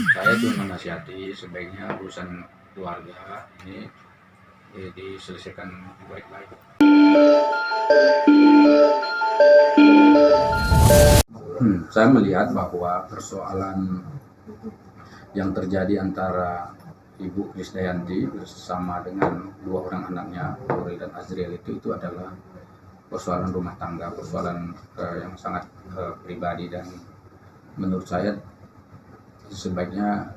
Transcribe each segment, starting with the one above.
Saya cuma menasihati sebaiknya urusan keluarga ini diselesaikan baik-baik. Saya melihat bahwa persoalan yang terjadi antara Ibu Krisdayanti bersama dengan dua orang anaknya, Aurel dan Azriel itu adalah persoalan rumah tangga, persoalan yang sangat pribadi, dan menurut saya sebaiknya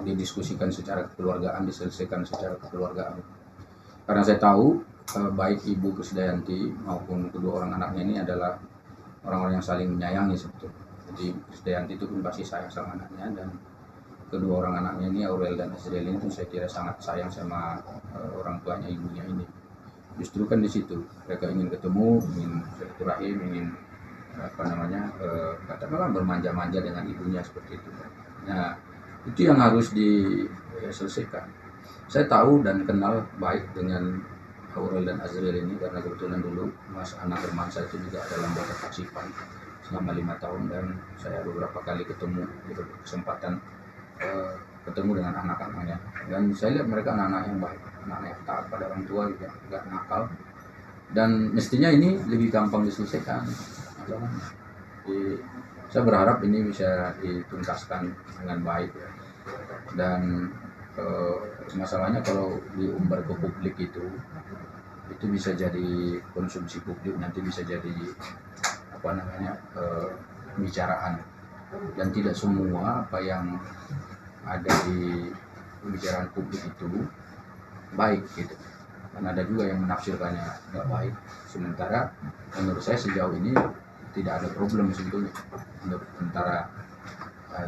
didiskusikan secara kekeluargaan, diselesaikan secara kekeluargaan. Karena saya tahu baik Ibu Krisdayanti maupun kedua orang anaknya ini adalah orang-orang yang saling menyayangi sebetulnya. Jadi Krisdayanti itu pun pasti sayang sama anaknya, dan kedua orang anaknya ini, Aurel dan Azriel ini, saya kira sangat sayang sama orang tuanya, ibunya ini. Justru kan di situ mereka ingin ketemu, ingin silaturahim, ingin katakanlah bermanja-manja dengan ibunya seperti itu. Nah, itu yang harus diselesaikan. Saya tahu dan kenal baik dengan Aurel dan Azriel ini karena kebetulan dulu Mas Ana Bermansa itu juga ada lembaga Pacipan selama 5 tahun, dan saya beberapa kali berkesempatan ketemu dengan anak-anaknya, dan saya lihat mereka anak-anak yang baik, anak-anak yang taat pada orang tua, juga nggak nakal, dan mestinya ini lebih gampang diselesaikan. Saya berharap ini bisa dituntaskan dengan baik ya. Dan masalahnya kalau diumbar ke publik itu bisa jadi konsumsi publik, nanti bisa jadi pembicaraan, dan tidak semua apa yang ada di pembicaraan publik itu baik gitu. Dan ada juga yang menafsirkannya nggak baik. Sementara menurut saya sejauh ini tidak ada problem sebetulnya untuk antara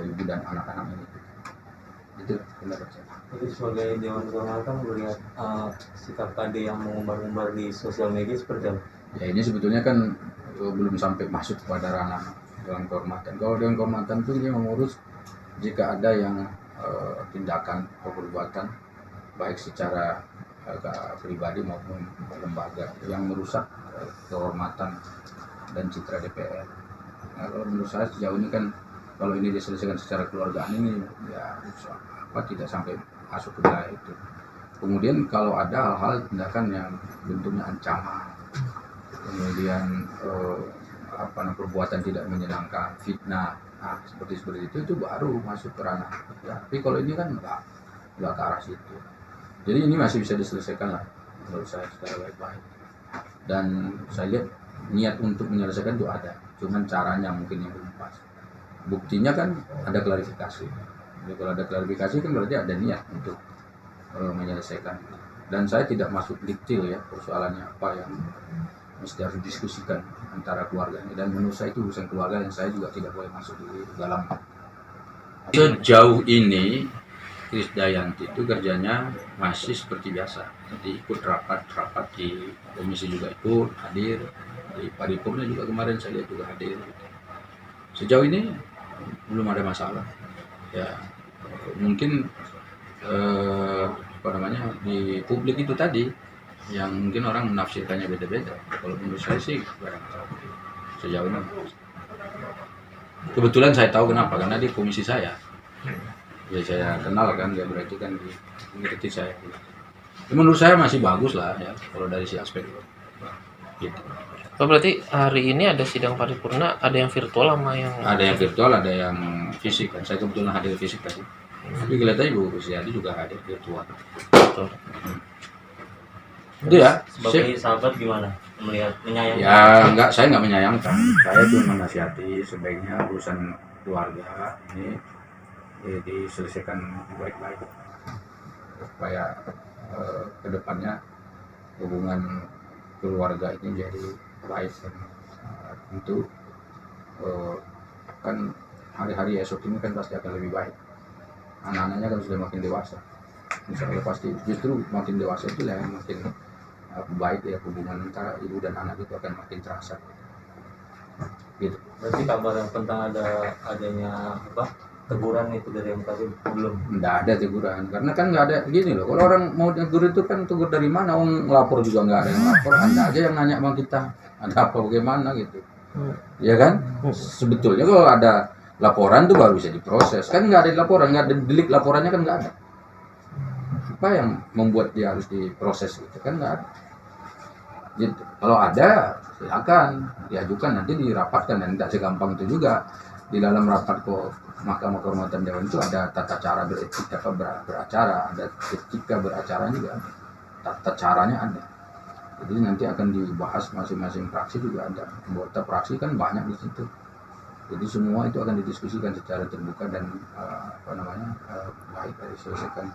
ibu dan anak-anak ini. Itu pendapat saya. Jadi sebagai Dewan Kehormatan melihat sikap KD yang mengumbar-umbar di sosial media seperti apa? Ya ini sebetulnya kan belum sampai masuk pada ranah Dewan Kehormatan. Kalau Dewan Kehormatan itu dia mengurus jika ada yang tindakan atau perbuatan baik secara pribadi maupun lembaga yang merusak kehormatan dan citra DPR. Nah, kalau menurut saya sejauh ini kan kalau ini diselesaikan secara keluargaan ini ya tidak sampai masuk ke wilayah itu. Kemudian kalau ada hal-hal tindakan yang bentuknya ancaman, kemudian perbuatan tidak menyenangkan, fitnah, seperti itu baru masuk ke ranah. Ya, tapi kalau ini kan enggak ke arah situ. Jadi ini masih bisa diselesaikan lah menurut saya secara baik-baik. Dan saya lihat niat untuk menyelesaikan itu ada, cuman caranya mungkin yang belum pas. Buktinya kan ada klarifikasi. Jadi kalau ada klarifikasi kan berarti ada niat untuk menyelesaikan. Dan saya tidak masuk detail ya persoalannya apa yang mesti harus didiskusikan antara keluarga ini, dan menurut saya itu urusan keluarga yang saya juga tidak boleh masuk di dalam. Sejauh ini Krisdayanti itu kerjanya masih seperti biasa, jadi ikut rapat di komisi juga ikut hadir, di paripurna juga kemarin saya lihat juga hadir. Sejauh ini belum ada masalah ya. Mungkin di publik itu tadi yang mungkin orang menafsirkannya beda-beda. Kalau menurut saya sih sejauh ini kebetulan saya tahu kenapa, karena di komisi saya ya, saya kenal kan dia, berarti kan mengerti saya. Menurut saya masih bagus lah ya kalau dari si aspek gitu. Oh, berarti hari ini ada sidang paripurna, ada yang virtual sama yang... Ada yang virtual, ada yang fisik kan. Saya kebetulan hadir fisik tadi. Tapi kelihatannya Ibu Krisdayanti juga hadir virtual. Betul. Itu ya. Sebagai sahabat gimana melihat menyayangkan? Ya saya nggak menyayangkan. Saya cuma menasihati sebaiknya urusan keluarga ini diselesaikan baik-baik supaya kedepannya hubungan keluarga ini jadi baik. Tentu kan hari-hari esok ini kan pasti akan lebih baik. Anak-anaknya kan sudah makin dewasa, misalnya pasti justru makin dewasa itu yang makin baik ya, hubungan antara ibu dan anak itu akan makin terasa gitu. Berarti kabar tentang adanya teguran itu dari MKD belum? Nggak ada teguran, karena kan nggak ada gini loh, kalau orang mau tegur itu kan tegur dari mana, orang ngelapor juga nggak ada yang lapor, Anda aja yang nanya sama kita ada apa bagaimana gitu. Ya kan, sebetulnya kalau ada laporan tuh baru bisa diproses. Kan nggak ada laporan, nggak ada delik laporannya kan nggak ada. Apa yang membuat dia harus diproses gitu kan nggak ada. Gitu. Kalau ada silakan diajukan, nanti dirapatkan, dan tidak segampang itu juga. Di dalam rapat Mahkamah Kehormatan Dewan itu ada tata cara beretika beracara, ada etika beracara juga ada. Tata caranya ada. Jadi nanti akan dibahas masing-masing fraksi juga ada. Anggota fraksi kan banyak di situ. Jadi semua itu akan didiskusikan secara terbuka dan baik diselesaikan.